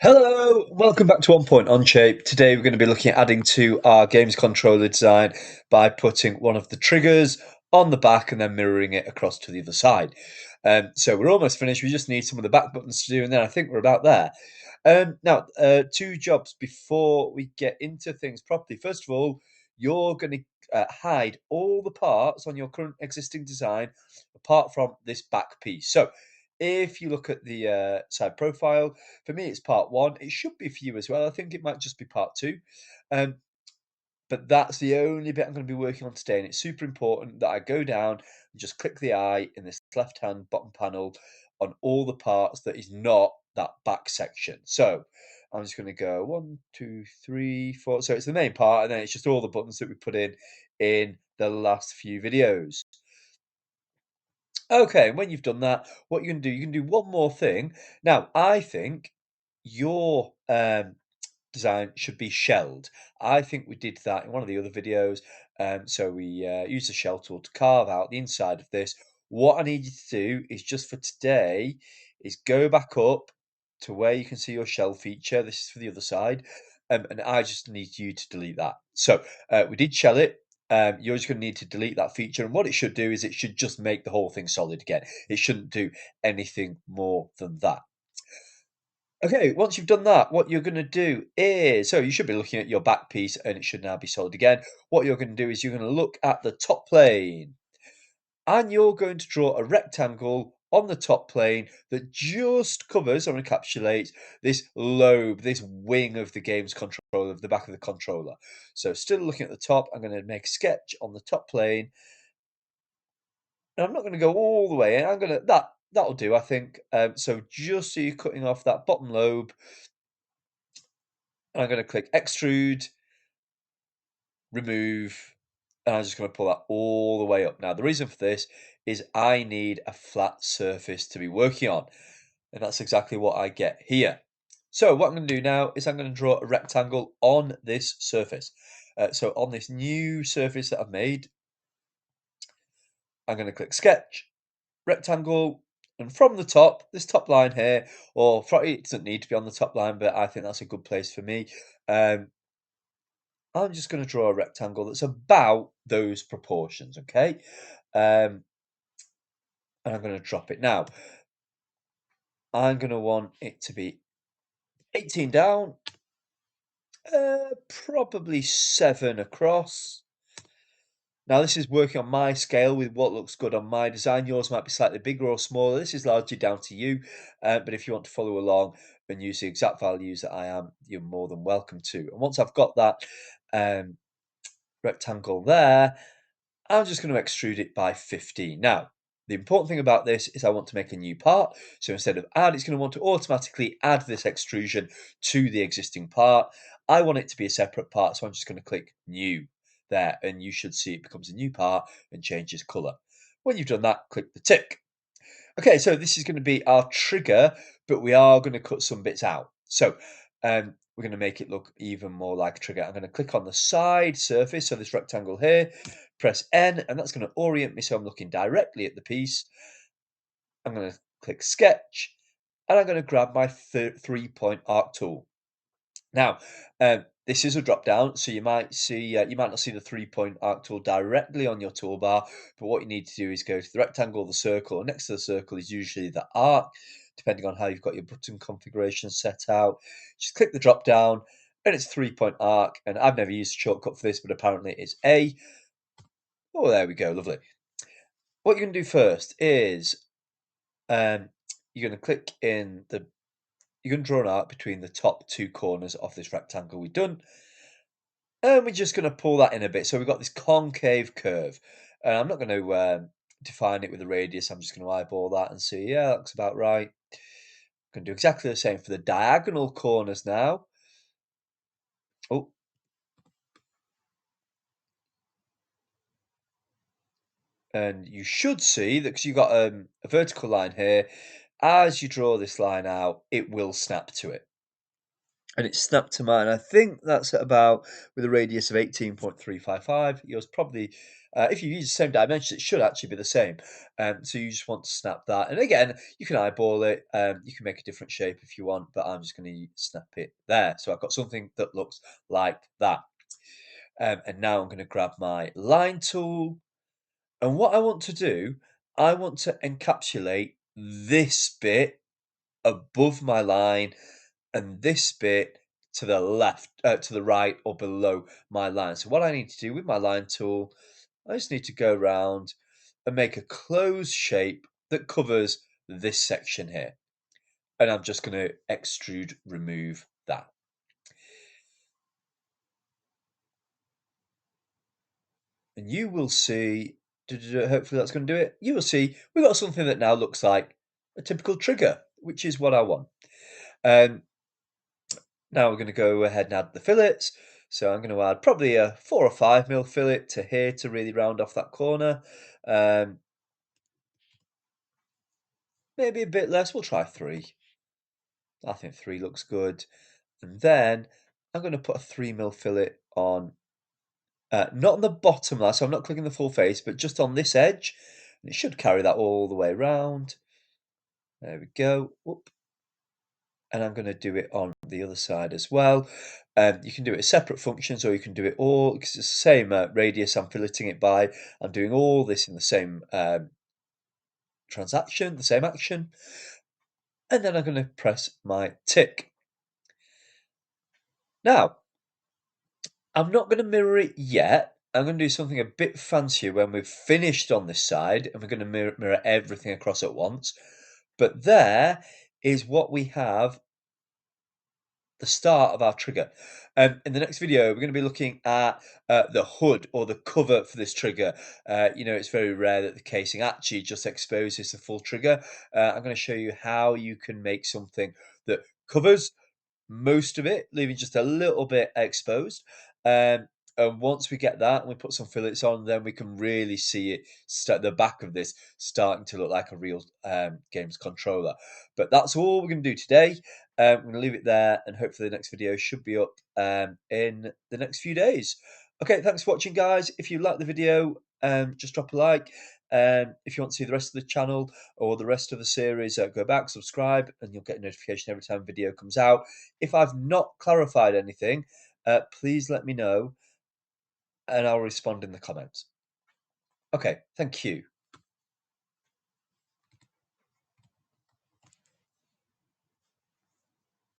Hello, welcome back to Onshape. Today we're going to be looking at adding to our games controller design by putting one of the triggers on the back and then mirroring it across to the other side. So we're almost finished. We just need some of the back buttons to do, and then I think we're about there. Now, two jobs before we get into things properly. First of all, you're going to hide all the parts on your current existing design apart from this back piece. So if you look at the side profile, for me it's part one. It should be for you as well. I think it might just be part two. Um, but that's the only bit I'm going to be working on today, and it's super important that I go down and just click the eye in this left-hand bottom panel on all the parts that is not that back section. So I'm just going to go 1, 2, 3, 4. So it's the main part, and then it's just all the buttons that we put in the last few videos. Okay, and when you've done that, what you can do, you can do one more thing. Now, I think your design should be shelled. I think we did that in one of the other videos. So we used the shell tool to carve out the inside of this. What I need you to do is just for today is go back up to where you can see your shell feature. This is for the other side. And I just need you to delete that. So we did shell it. You're just going to need to delete that feature. And what it should do is it should just make the whole thing solid again. It shouldn't do anything more than that. Okay, once you've done that, what you're going to do is, so you should be looking at your back piece and it should now be solid again. What you're going to do is you're going to look at the top plane and you're going to draw a rectangle on the top plane that just covers or encapsulates this lobe, this wing of the game's controller, of the back of the controller. So still looking at the top, I'm going to make a sketch on the top plane. And I'm not going to go all the way. I'm going to, that'll do, I think. So just so you're cutting off that bottom lobe, I'm going to click Extrude, Remove, and I'm just going to pull that all the way up. Now, the reason for this is I need a flat surface to be working on, and that's exactly what I get here. So what I'm going to do now is I'm going to draw a rectangle on this surface. So on this new surface that I've made, I'm going to click Sketch, Rectangle, and from the top, this top line here, it doesn't need to be on the top line, but I think that's a good place for me. I'm just going to draw a rectangle that's about those proportions, okay? And I'm going to drop it now. I'm going to want it to be 18 down, probably 7 across. Now, this is working on my scale with what looks good on my design. Yours might be slightly bigger or smaller. This is largely down to you. But if you want to follow along and use the exact values that I am, you're more than welcome to. And once I've got that rectangle there, I'm just going to extrude it by 15. Now, the important thing about this is I want to make a new part. So instead of add, it's going to want to automatically add this extrusion to the existing part. I want it to be a separate part, so I'm just going to click new there, and you should see it becomes a new part and changes color. When you've done that, click the tick. Okay, so this is going to be our trigger, but we are going to cut some bits out. So we're going to make it look even more like a trigger. I'm going to click on the side surface, so this rectangle here, press N, and that's going to orient me so I'm looking directly at the piece. I'm going to click Sketch, and I'm going to grab my 3-point arc tool. Now, this is a drop down, so you might not see the 3-point arc tool directly on your toolbar, but what you need to do is go to the rectangle, the circle, and next to the circle is usually the arc, depending on how you've got your button configuration set out. Just click the drop down, and it's 3-point arc, and I've never used a shortcut for this, but apparently it's A. Oh, there we go, lovely. What you're going to do first is you're going to click in the you're going to draw an arc between the top 2 corners of this rectangle we've done. And we're just going to pull that in a bit. So we've got this concave curve. And I'm not going to define it with a radius. I'm just going to eyeball that and see, yeah, that looks about right. I'm going to do exactly the same for the diagonal corners now. Oh. And you should see that because you've got a vertical line here, as you draw this line out, it will snap to it. And it's snapped to mine. I think that's at about with a radius of 18.355. Yours probably If you use the same dimensions, it should actually be the same. So you just want to snap that. And again, you can eyeball it. You can make a different shape if you want, but I'm just going to snap it there. So I've got something that looks like that. And now I'm going to grab my line tool. And what I want to do, I want to encapsulate this bit above my line and this bit to the left, to the right or below my line. So what I need to do with my line tool, I just need to go around and make a closed shape that covers this section here. And I'm just going to extrude remove that. And you will see, hopefully that's going to do it. You will see we've got something that now looks like a typical trigger, which is what I want. Now we're going to go ahead and add the fillets. So I'm going to add probably a 4 or 5 mil fillet to here to really round off that corner. Maybe a bit less. We'll try 3. I think 3 looks good. And then I'm going to put a 3 mil fillet on, not on the bottom line, so I'm not clicking the full face, but just on this edge. And it should carry that all the way around. There we go. Whoop. And I'm going to do it on the other side as well. You can do it as separate functions, or you can do it all, because it's the same radius I'm filleting it by. I'm doing all this in the same transaction, the same action. And then I'm going to press my tick. Now, I'm not going to mirror it yet. I'm going to do something a bit fancier when we've finished on this side, and we're going to mirror everything across at once. But there is what we have, the start of our trigger. In the next video, we're going to be looking at the hood or the cover for this trigger. It's very rare that the casing actually just exposes the full trigger. I'm going to show you how you can make something that covers most of it, leaving just a little bit exposed. And once we get that and we put some fillets on, then we can really see it start the back of this starting to look like a real games controller. But that's all we're going to do today. I'm going to leave it there, and hopefully the next video should be up in the next few days. Okay, thanks for watching, guys. If you like the video, just drop a like. If you want to see the rest of the channel or the rest of the series, go back, subscribe, and you'll get a notification every time a video comes out. If I've not clarified anything, please let me know, and I'll respond in the comments. Okay, thank you.